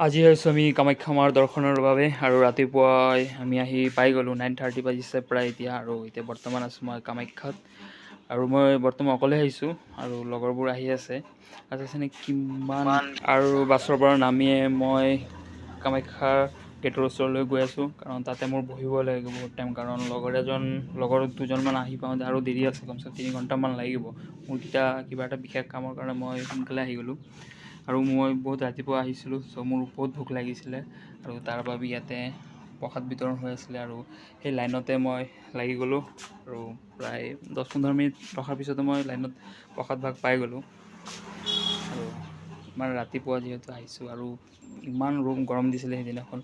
আজি আহিছোঁ আমি কামাখ্যা মাৰ দৰ্শনৰ বাবে আৰু ৰাতিপুৱাই আমি আহি পাই গ'লোঁ 9:30 বাজিছে প্ৰায় এতিয়া আৰু এতিয়া বৰ্তমান আছোঁ মই কামাখ্যাত আৰু মই বৰ্তমান অকলে আহিছোঁ আৰু লগৰবোৰ আহি আছে আছেনে কিমান আৰু বাছৰ পৰা নামিয়ে মই কামাখ্যাৰ গেটৰ ওচৰলৈ গৈ আছোঁ কাৰণ তাতে মোৰ বহিব লাগিব বহুত টাইম কাৰণ লগৰ দুজনমান আহি পাওঁতে আৰু দেৰি আছে কমচে কম 3 ঘণ্টামান লাগিব মোৰ কিবা এটা বিশেষ কামৰ কাৰণে মই সোনকালে আহি গ'লোঁ আৰু মই বহুত ৰাতিপুৱা আহিছিলোঁ মোৰ বহুত ভোক লাগিছিলে আৰু তাৰ বাবে ইয়াতে প্ৰসাদ বিতৰণ হৈ আছিলে আৰু সেই লাইনতে মই লাগি গ'লোঁ আৰু প্ৰায় 10-15 মিনিট ৰখাৰ পিছতে মই লাইনত প্ৰসাদ ভাগ পাই গ'লোঁ আৰু ইমান ৰাতিপুৱা যিহেতু আহিছোঁ আৰু ইমান গৰম দিছিলে সেইদিনাখন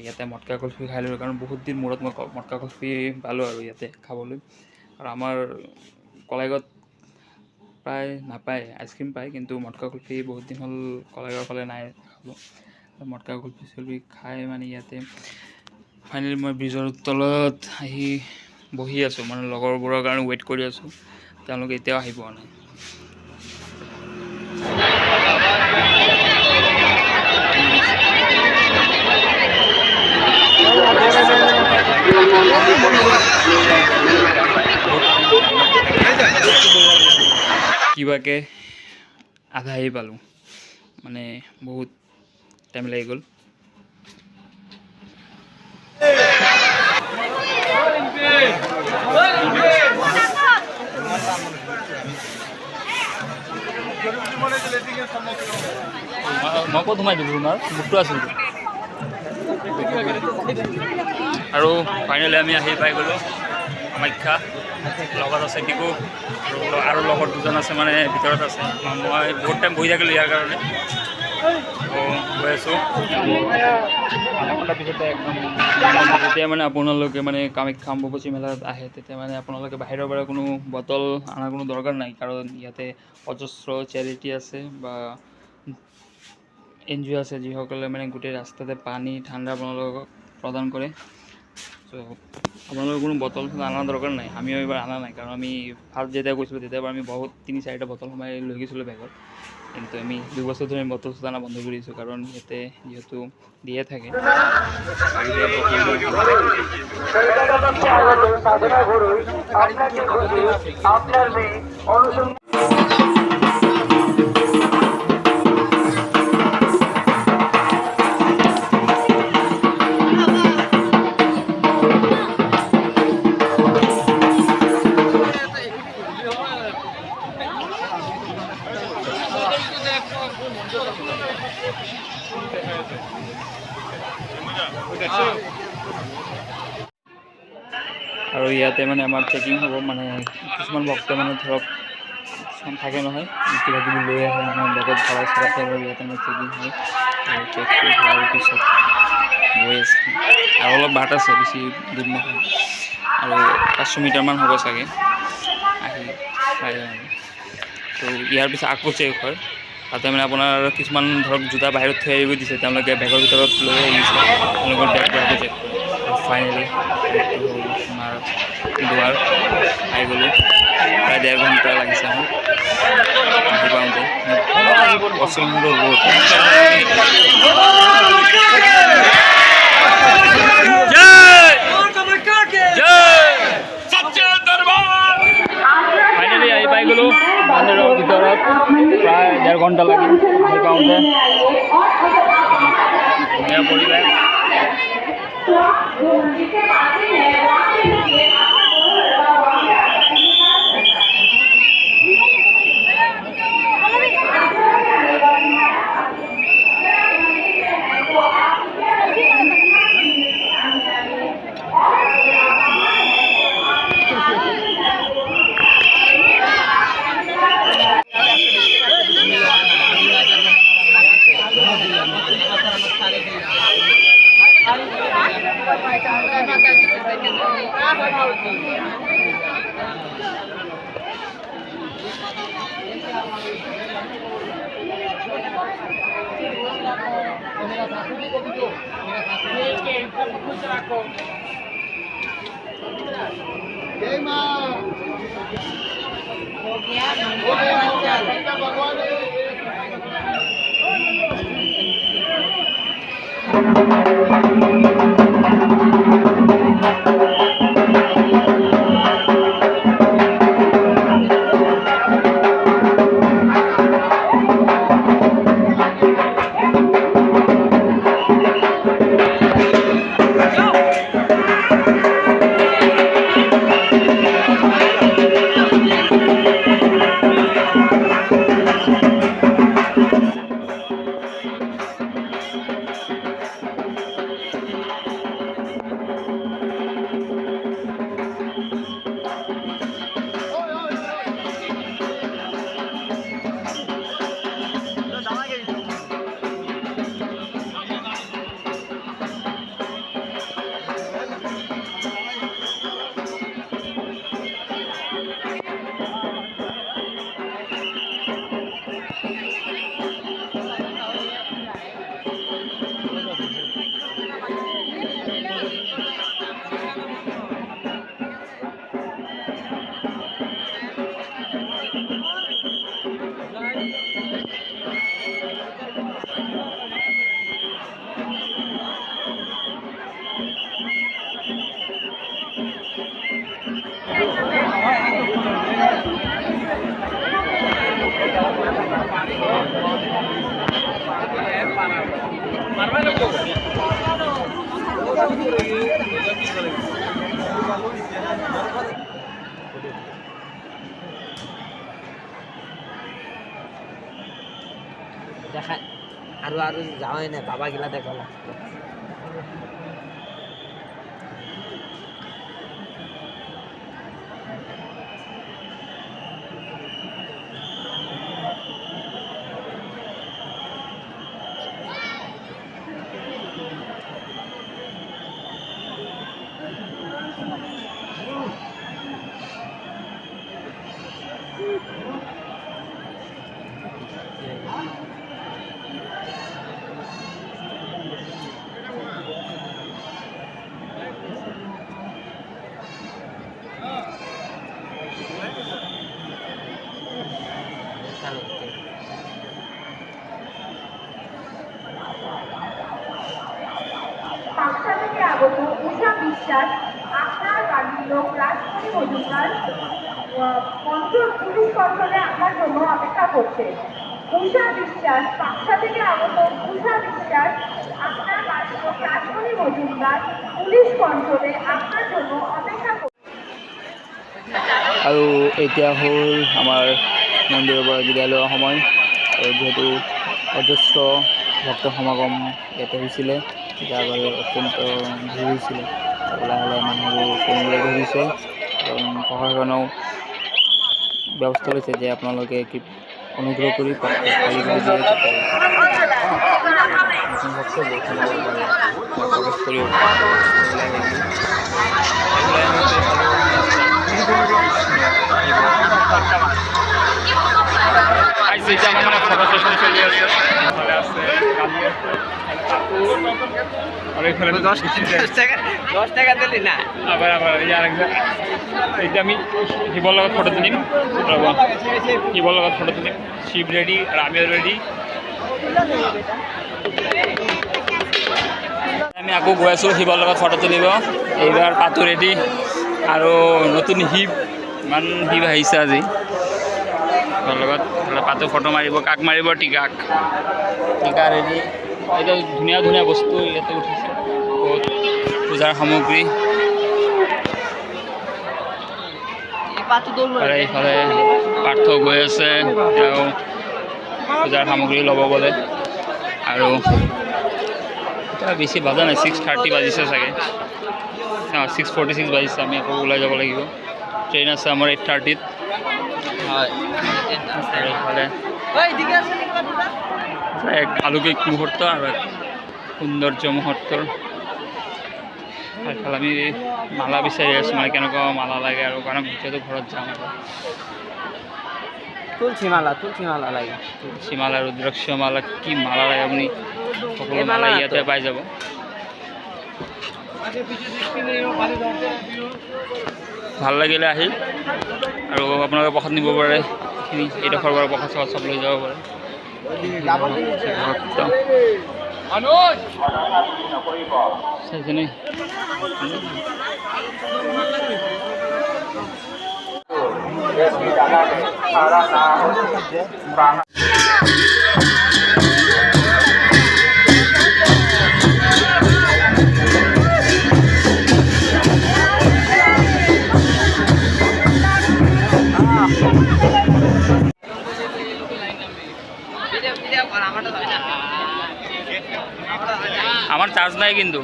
ইয়াতে মটকা কুলফি খাই ল'লোঁ কাৰণ বহুত দিন মূৰত মই মটকা কুলফি পালোঁ আৰু ইয়াতে খাবলৈ আৰু আমাৰ কলেজত প্ৰায় নাপায় আইচক্ৰীম পায় কিন্তু মটকা কুলফি বহুত দিন হ'ল কলেজৰ ফালে নাই খালোঁ মটকা কুলফি খাই মানে ইয়াতে ফাইনেলি মই ব্ৰিজৰ তলত আহি বহি আছোঁ মানে লগৰবোৰৰ কাৰণে ৱেইট কৰি আছোঁ তেওঁলোকে এতিয়াও আহি পোৱা নাই কিবাকে আধা আহি পালোঁ মানে বহুত টাইম লাগি গ'ল মই ক'ত সোমাই দিলোঁ তোমাৰ বুকটো আছিল আৰু ফাইনেলি আমি আহি পাই গ'লোঁ কামাখ্যা লগত আছে ডিকু আৰু লগত দুজন আছে মানে ভিতৰত আছে মই বহুত টাইম বহি থাকিলোঁ ইয়াৰ কাৰণে গৈ আছোঁ আধা ঘণ্টাৰ পিছতে একদম যেতিয়া মানে আপোনালোকে মানে কামাখ্যা অম্বুবাচী মেলাত আহে তেতিয়া মানে আপোনালোকে বাহিৰৰ পৰা কোনো বটল অনাৰ কোনো দৰকাৰ নাই কাৰণ ইয়াতে অজস্ৰ চেৰিটি আছে বা NGO আছে যিসকলে মানে গোটেই ৰাস্তাতে পানী ঠাণ্ডা আপোনালোকক প্ৰদান কৰে চ' আপোনালোকৰ কোনো বটল অনাৰ দৰকাৰ নাই আমিও এইবাৰ অনা নাই কাৰণ আমি ফাৰ্ষ্ট যেতিয়া গৈছিলোঁ তেতিয়াৰ পৰা আমি বহুত 3-4টা বটল সোমাই লৈ গৈছিলোঁ বেগত কিন্তু আমি 2 বছৰ ধৰি বটল অনা বন্ধ কৰি দিছোঁ কাৰণ ইয়াতে যিহেতু দিয়ে থাকে আৰু ইয়াতে মানে আমাৰ চেকিং হ'ব মানে কিছুমান ভক্ত মানে ধৰক কিছুমান থাকে নহয় কিবা কিবি লৈ আহে আমাৰ বেগত ভৰাই ৰাখে আৰু ইয়াতে আমাৰ চেকিং হয় আৰু চেক হোৱাৰ পিছত গৈ আছে আৰু অলপ বাট আছে বেছি দূৰ নহয় আৰু 500 মিটাৰমান হ'ব চাগে আহি পাই যাম আৰু তো ইয়াৰ পিছত আকৌ চেক হয় তাতে মানে আপোনাৰ কিছুমান ধৰক জোতা বাহিৰত থৈ আহিব দিছে তেওঁলোকে বেগৰ ভিতৰত লৈ আহিছে তেওঁলোকৰ বেগবোৰ আকৌ চেক কৰে আৰু ফাইনেলি এইটো হ'ল আমাৰ দুৱাৰ পাই গ'লোঁ প্ৰায় 1.5 ঘণ্টা লাগিছে আমাৰ আহি পাওঁতে প্ৰচণ্ড ৰ'দ ফাইনেলি আহি পাই গ'লোঁ মন্দিৰৰ ভিতৰত প্ৰায় 1.5 ঘণ্টা লাগিল আহি পাওঁতে ধুনীয়া পৰিৱেশ দেখা আৰু যাওঁই নাই বাবা গিলা দেখা লাগতো পাঁচটা থেকে আগত উষা বিশ্বাস, আপনার বাড়ির লোক রাজমণি মজুমদার পুলিশ কন্ট্রোলে আসার জন্য অপেক্ষা করছে। উষা বিশ্বাস, পাঁচটা থেকে আগত উষা বিশ্বাস, আপনার বাড়ির লোক রাজমণি মজুমদার পুলিশ কন্ট্রোলে আপনার জন্য অপেক্ষা করছে। আৰু এতিয়া হ'ল আমাৰ মন্দিৰৰ পৰা বিদায় লোৱাৰ সময় আৰু যিহেতু অজস্ৰ ভক্ত সমাগম ইয়াতে হৈছিলে যাৰ বাবে অত্যন্ত ভিৰ হৈছিলে লাহে লাহে মানুহবোৰ কমিবলৈ ধৰিছে কাৰণ প্ৰশাসনেও ব্যৱস্থা লৈছে যে আপোনালোকে অনুগ্ৰহ কৰি পাৰি কৰি দিয়ে যাতে নতুন ভক্তবোৰ সোমাব পাৰে প্ৰৱেশ কৰিব যেটা আমার মানে ফটো সেশন চলি আছে তাহলে আছে কালি আছে আর এখানে 10 টাকা দিলি না আবার এই আরেকটা এইটা আমি হিবল লগত ফটো তুলিম হিবল লগত ফটো তুলিম শিব রেডি আর আমিও রেডি আমি আকৌ গৈ আছোঁ শিবৰ লগত ফটো তুলিব এইবাৰ পাতো ৰেডি আৰু নতুন শিৱ ইমান শিৱ আহিছে আজি লগত পাতো ফটো মাৰিব কাক মাৰিব টিকাক টিকা ৰেডি এতিয়া ধুনীয়া ধুনীয়া বস্তু ইয়াতে উঠিছে বহুত পূজাৰ সামগ্ৰী আৰু এইফালে পাৰ্থ গৈ আছে তেওঁ পূজাৰ সামগ্ৰী ল'ব গ'লে আৰু এতিয়া বেছি বাজা নাই 6:30 বাজিছে চাগে 6:46 বাজিছে আমি আকৌ ওলাই যাব লাগিব ট্ৰেইন আছে আমাৰ 8:30 হয় আৰু এইফালে এক আলৌকিক মুহূৰ্ত আৰু এক সৌন্দৰ্য মুহূৰ্তৰ এইফালে আমি মালা বিচাৰি আছোঁ মানে কেনেকুৱা মালা লাগে আৰু কাৰণ গোটেইটো ঘৰত যাম আৰু তুলসী মালা লাগে তুলসী মালা ৰুদ্ৰাক্ষ মালা কি মালা লাগে আপুনি সকলো মালা ইয়াতে পাই যাব ভাল লাগিলে আহি আৰু আপোনালোকে প্ৰসাদ নিব পাৰে এইখিনি এইডোখৰ পৰা প্ৰসাদ চব লৈ যাব পাৰে চাইছেনে আমাৰ চাৰ্জ নাই কিন্তু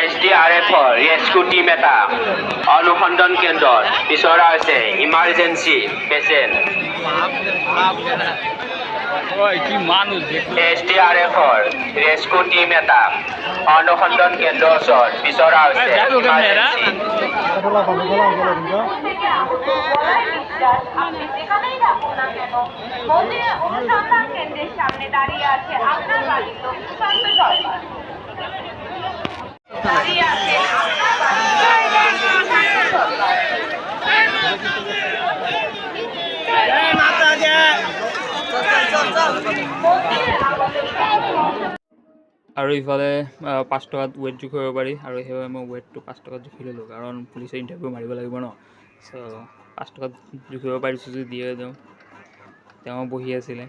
SDRFৰ ৰেস্কিউ টিম এটা অনুসন্ধান কেন্দ্ৰত বিচৰা হৈছে ইমাৰ্জেঞ্চি পেচেণ্ট। কি মানুষ SDRFৰ ৰেস্কিউ টিম এটা অনুসন্ধান কেন্দ্ৰৰ ওচৰত বিচৰা হৈছে ইমাৰ্জেঞ্চি। থেকে আগত বলাই বিশ্বাস আপনি যেখানেই থাকুন না কেন মন্দিরের অনুসন্ধান কেন্দ্রের সামনে দাঁড়িয়ে আছে আপনার বাড়ির লোক সুশান্ত সরকার দাঁড়িয়ে আছেন আপনার বাড়ির লোক সুশান্ত সরকার। মন্দিরের আগত আৰু ইফালে 5 টকাত ৱেট জুখিব পাৰি আৰু সেইবাবে মই ৱেটটো 5 টকাত জুখি ল'লোঁ কাৰণ পুলিচে ইণ্টাৰভিউ মাৰিব লাগিব ন চ' 5 টকাত জুখিব পাৰিছোঁ যদি দিয়ে দিওঁ তেওঁ বহি আছিলে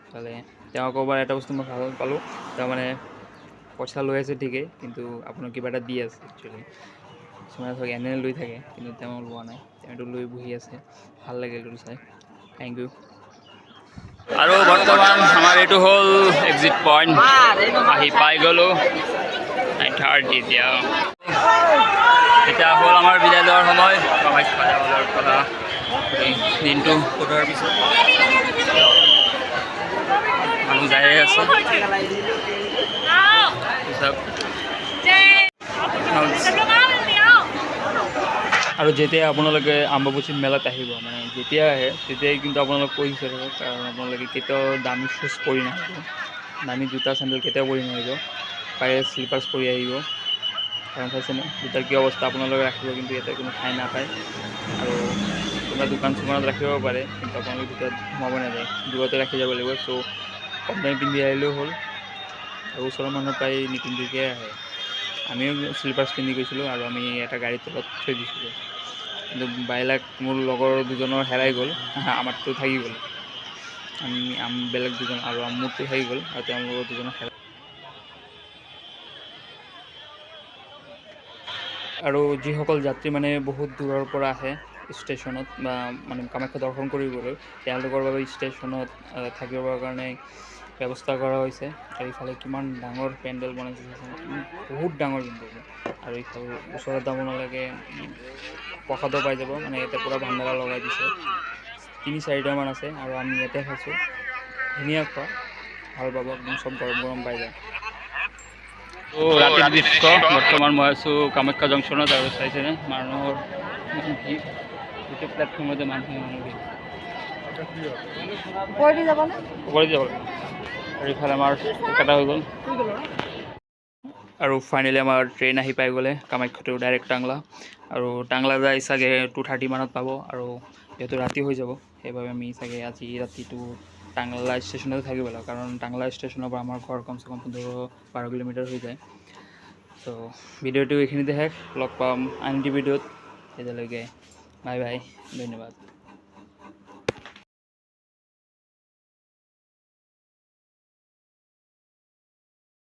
ইফালে তেওঁ ক'ৰবাৰ এটা বস্তু মই ভাল পালোঁ তেওঁ মানে পইচা লৈ আছে ঠিকেই কিন্তু আপোনাক কিবা এটা দি আছে একচুৱেলি কিছুমানে ধৰক এনে লৈ থাকে কিন্তু তেওঁ লোৱা নাই তেওঁটো লৈ বহি আছে ভাল লাগিল এইটো চাই থেংক ইউ আৰু বৰ্তমান আমাৰ এইটো হ'ল এক্সিট পইণ্ট আহি পাই গ'লোঁ 9:30 এতিয়া হ'ল আমাৰ বিদায় লোৱাৰ সময় কামাখ্যা যাবলৈ কথা দিনটো কটোৱাৰ পিছত মানুহ যায়ে আছে আৰু যেতিয়া আপোনালোকে আম্বাবুচি মেলাত আহিব মানে যেতিয়া আহে তেতিয়াই কিন্তু আপোনালোক পইচা থাকিব কাৰণ আপোনালোকে কেতিয়াও দামী শ্বুজ পৰি নাহিব দামী জোতা চেণ্ডেল কেতিয়াও পৰি নাহিব পাৰে শ্লিপাৰ্ছ পৰি আহিব কাৰণ চাইছেনে জোতাৰ কি অৱস্থা আপোনালোকে ৰাখিব কিন্তু ইয়াতে কোনো ঠাই নাপায় আৰু কোনোবা দোকান চোকানত ৰাখিব পাৰে কিন্তু আপোনালোকে ভিতৰত সোমাব নাযায় দূৰতে ৰাখি যাব লাগিব চ' কম দামী পিন্ধি আহিলেও হ'ল আৰু ওচৰৰ মানুহ প্ৰায় নিপিন্ধিকৈ আহে আমিও শ্লিপাৰ্ছ পিন্ধি গৈছিলোঁ আৰু আমি এটা গাড়ীৰ তলত থৈ দিছিলোঁ কিন্তু বাইলাক মোৰ লগৰ দুজনৰ হেৰাই গ'ল আমাৰটো থাকি গ'ল আমি বেলেগ দুজন আৰু মোৰটো থাকি গ'ল আৰু তেওঁলোকৰ দুজনৰ হেৰাই আৰু যিসকল যাত্ৰী মানে বহুত দূৰৰ পৰা আহে ষ্টেচনত বা মানে কামাখ্যা দৰ্শন কৰিবলৈ তেওঁলোকৰ বাবে ষ্টেচনত থাকিবৰ কাৰণে ব্যৱস্থা কৰা হৈছে আৰু ইফালে কিমান ডাঙৰ পেণ্ডেল বনাইছে বহুত ডাঙৰ কিন্তু আৰু ইফালে ওচৰত আপোনালোকে প্ৰসাদো পাই যাব মানে ইয়াতে পূৰা ভাণ্ডাৰা লগাই দিছে 3-4টামান আছে আৰু আমি ইয়াতে খাইছোঁ ধুনীয়া খোৱা ভাল পাব একদম চব গৰম গৰম পাই যায় ৰাতিৰ দৃশ্য বৰ্তমান মই আছোঁ কামাখ্যা জংচনত আৰু চাইছেনে মানুহৰ গোটেই প্লেটফৰ্মতে মানুহ ওপৰেদি যাব আৰু ইফালে আমাৰ টিকেটা হৈ গ'ল আৰু ফাইনেলি আমাৰ ট্ৰেইন আহি পাই গ'লে কামাখ্যাটো ডাইৰেক্ট টাংলা আৰু টাংলা যাই চাগে 2:30 মানত পাব আৰু যিহেতু ৰাতি হৈ যাব সেইবাবে আমি চাগে আজি ৰাতিটো টাংলা ষ্টেচনতে থাকিব লাগিব কাৰণ টাংলা ষ্টেচনৰ পৰা আমাৰ ঘৰ কমচে কম 15-12 কিলোমিটাৰ হৈ যায় চ' ভিডিঅ'টো এইখিনিতে শেষ লগ পাম আন এটি ভিডিঅ'ত তেতিয়ালৈকে বাই বাই ধন্যবাদ।